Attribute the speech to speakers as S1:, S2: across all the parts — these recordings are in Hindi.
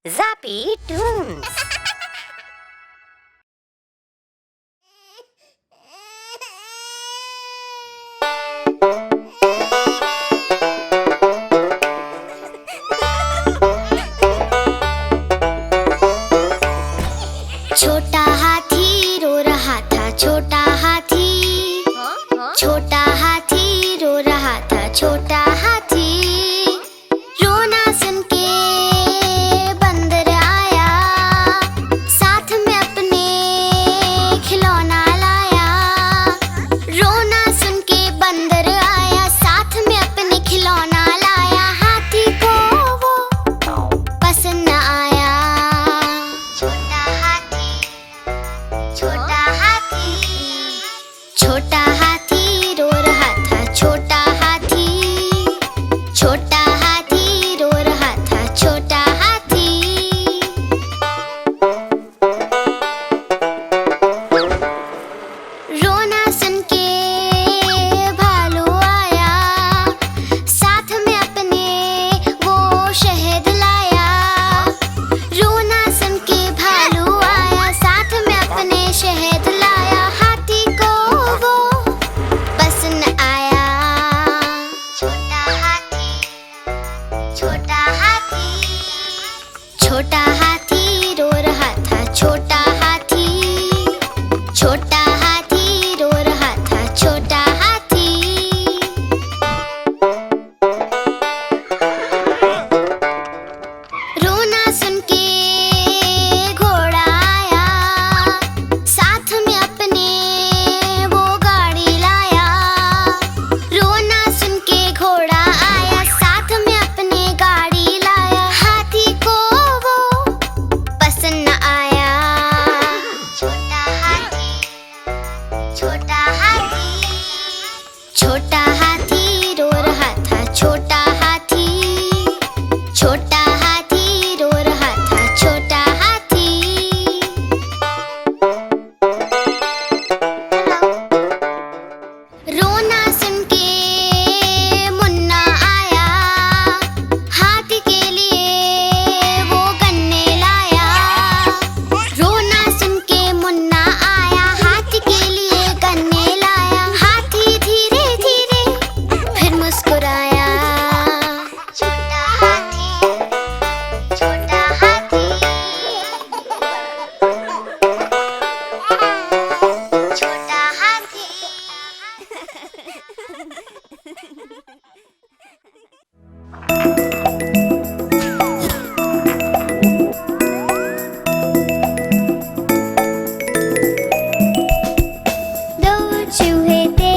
S1: Zappy Tunes.
S2: छोटा हाथी रो रहा था, छोटा हाथी। छोटा हाथी रो रहा था, छोटा हाथी। रोना सुन के बंदर आया, साथ में अपने खिलौना लाया। रोना सुन के बंदर आया, साथ में अपने खिलौना लाया। हाथी को वो पसंद न आया। छोटा हाथी, छोटा हाथी। छोटा हाथी रो रहा था, छोटा हाथी। छोटा हाथी रो रहा था, छोटा हाथी। रोना सुन के भालू आया, साथ में अपने वो शहद लाया। रोना सुन के भालू आया, साथ में अपने शहद लाया। हाथी को वो पसंद आया। छोटा हाथी, छोटा हाथी। छोटा हाथी रो रहा था, छोटा हाथी। छोटा हाथी रो रहा था, छोटा हाथी। रोना सुन के घोड़ा आया, साथ में अपने वो गाड़ी लाया। रोना सुन के घोड़ा आया, साथ में अपने गाड़ी लाया। हाथी को वो पसंद न आया। छोटा हाथी, छोटा हाथी। छोटा हाथी रो रहा था, छोटा हाथी। छोटा हाथी रो रहा था, छोटा हाथी। रोना सुन के मुन्ना आया, हाथी के लिए वो गन्ने लाया। रोना सुन के मुन्ना आया, हाथी के लिए गन्ने लाया। हाथी धीरे धीरे फिर मुस्कुराया। छोटा हाथी, छोटा हाथी। छोटा हाथी। दो चूहे थे,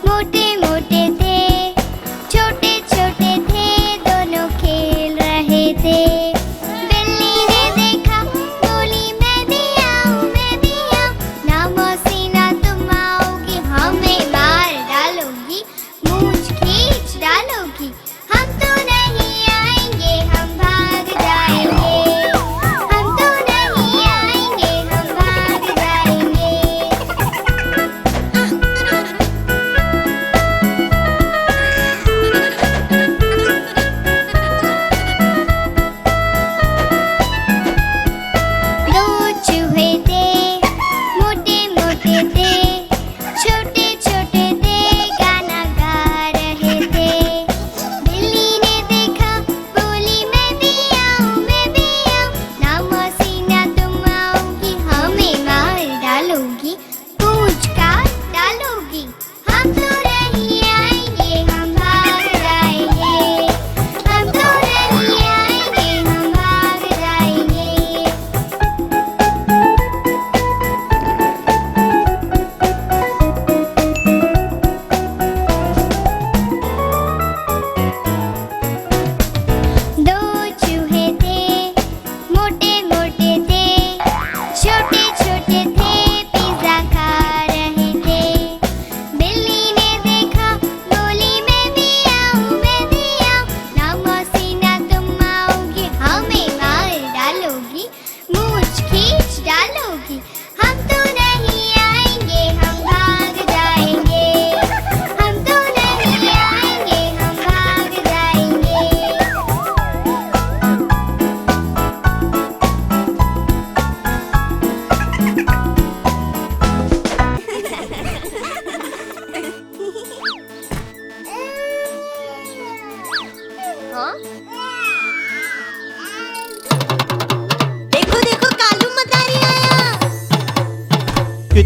S2: मोटे मोटे थे, छोटे छोटे थे, दोनों खेल रहे थे। बिल्ली ने देखा, बोली मैं भी आऊं, मैं भी आऊं। ना मौसी ना तुम आओगी, हमें मार डालोगी, मूंछ खींच डालोगी। हम तो नहीं आएंगे, हम भाग जाएंगे।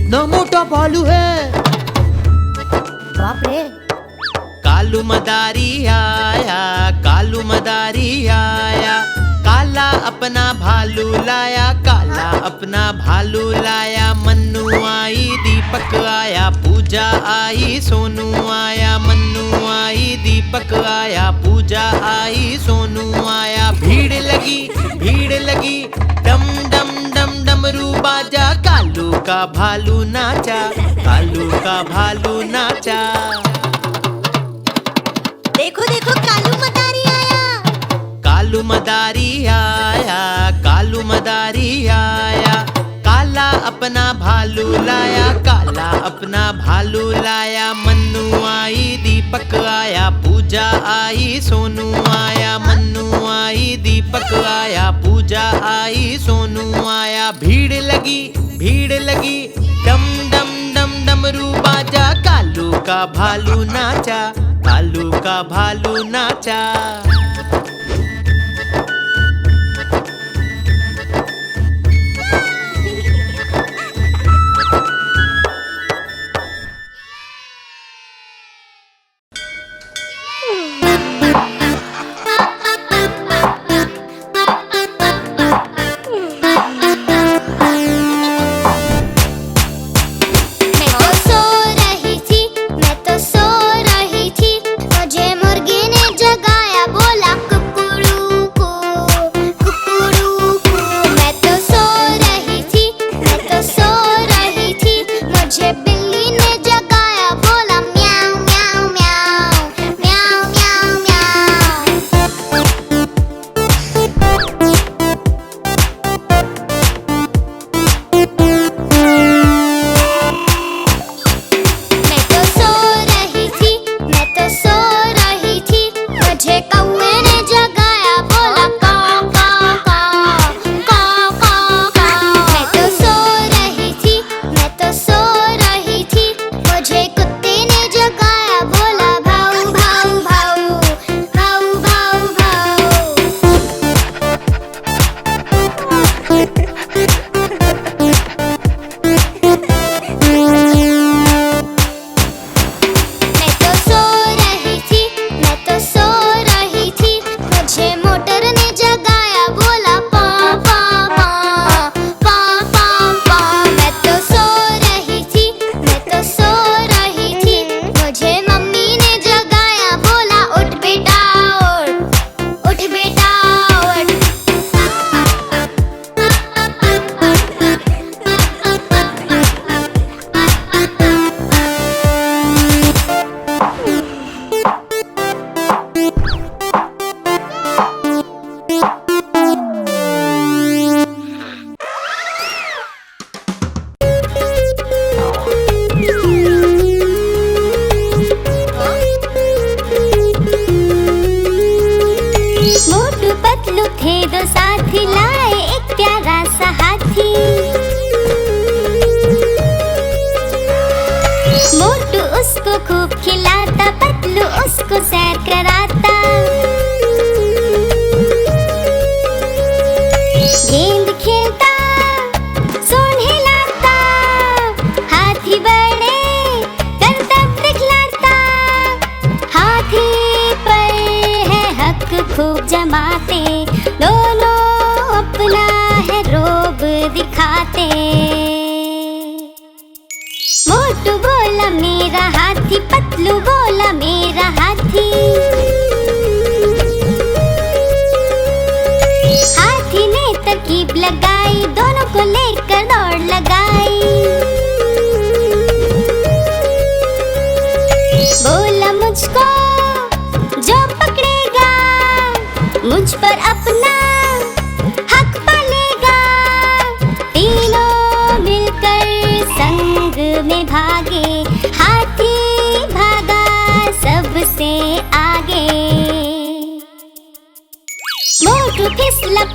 S3: कितना मोटा भालू है।
S1: बाप रे।
S3: कालू मदारी आया, कालू मदारी आया, काला अपना भालू लाया, काला अपना भालू लाया। मन्नू आई, दीपक आया, पूजा आई, सोनू आया। मन्नू आई, दीपक आया, पूजा आई, सोनू आया। भीड़ लगी, डम डम डम डमरू बाजा। कालू का भालू नाचा, कालू का भालू नाचा।
S1: देखो देखो कालू मदारी आया।
S3: कालू मदारी आया, कालू मदारी आया, काला अपना भालू लाया, काला अपना भालू लाया। मन्नू आई, दीपक आया, पूजा आई, सोनू आया। मन्नू आई, दीपक आया, पूजा आई, सोनू आया। भीड़ लगी, डम डम डम डमरू बाजा। कालू का भालू नाचा, कालू का भालू नाचा।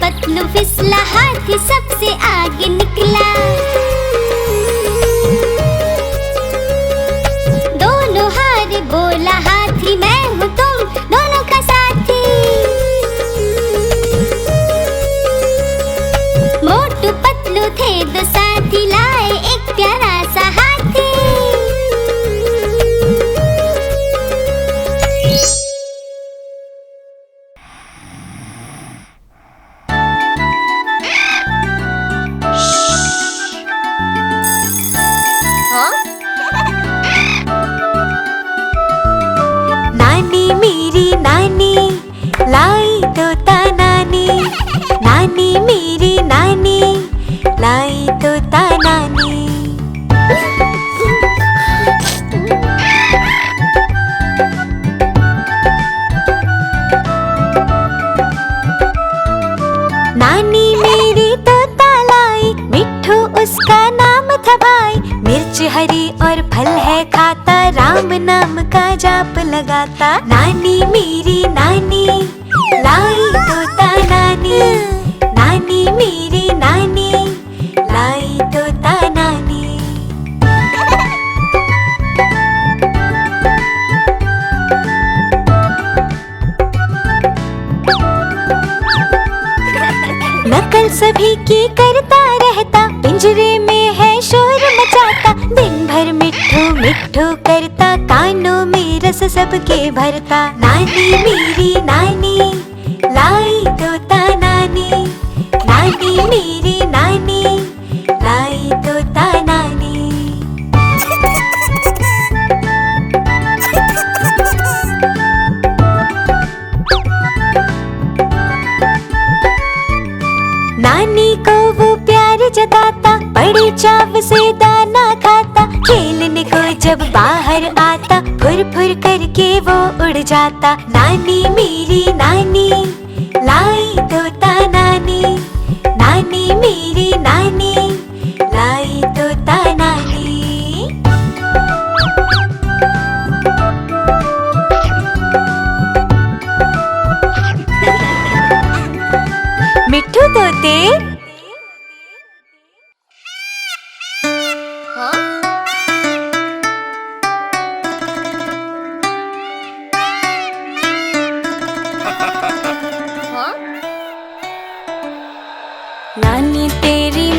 S2: पतलू फिसला, हाथी सबसे आगे निकला। दोनों हारे, बोला हाथी मैं हूँ तुम दोनों का साथी। मोटू पतलू थे दो साथी, लाए एक प्यारा सा
S1: उसका नाम था भाई। मिर्च हरी और फल है खाता, राम नाम का जाप लगाता। नानी मेरी नानी लाई तोता नानी, नानी मेरी नानी लाई तोता नानी। नकल सभी की करता रहता, पिंजरे में है शोर मचाता। दिन भर मिट्ठू मिट्ठू करता, कानों में रस सबके भरता। नानी मेरी नानी लाई तोता नानी, नानी मेरी नानी लाई तोता नानी। नानी को वो प्यार जताता, बड़ी चाव से दाना खाता। खेलने को जब बाहर आता, फुर फुर करके वो उड़ जाता। नानी मेरी नानी लाई तोता नानी, नानी मेरी नानी लाई तोता नानी। मिट्ठू तोते नानी तेरी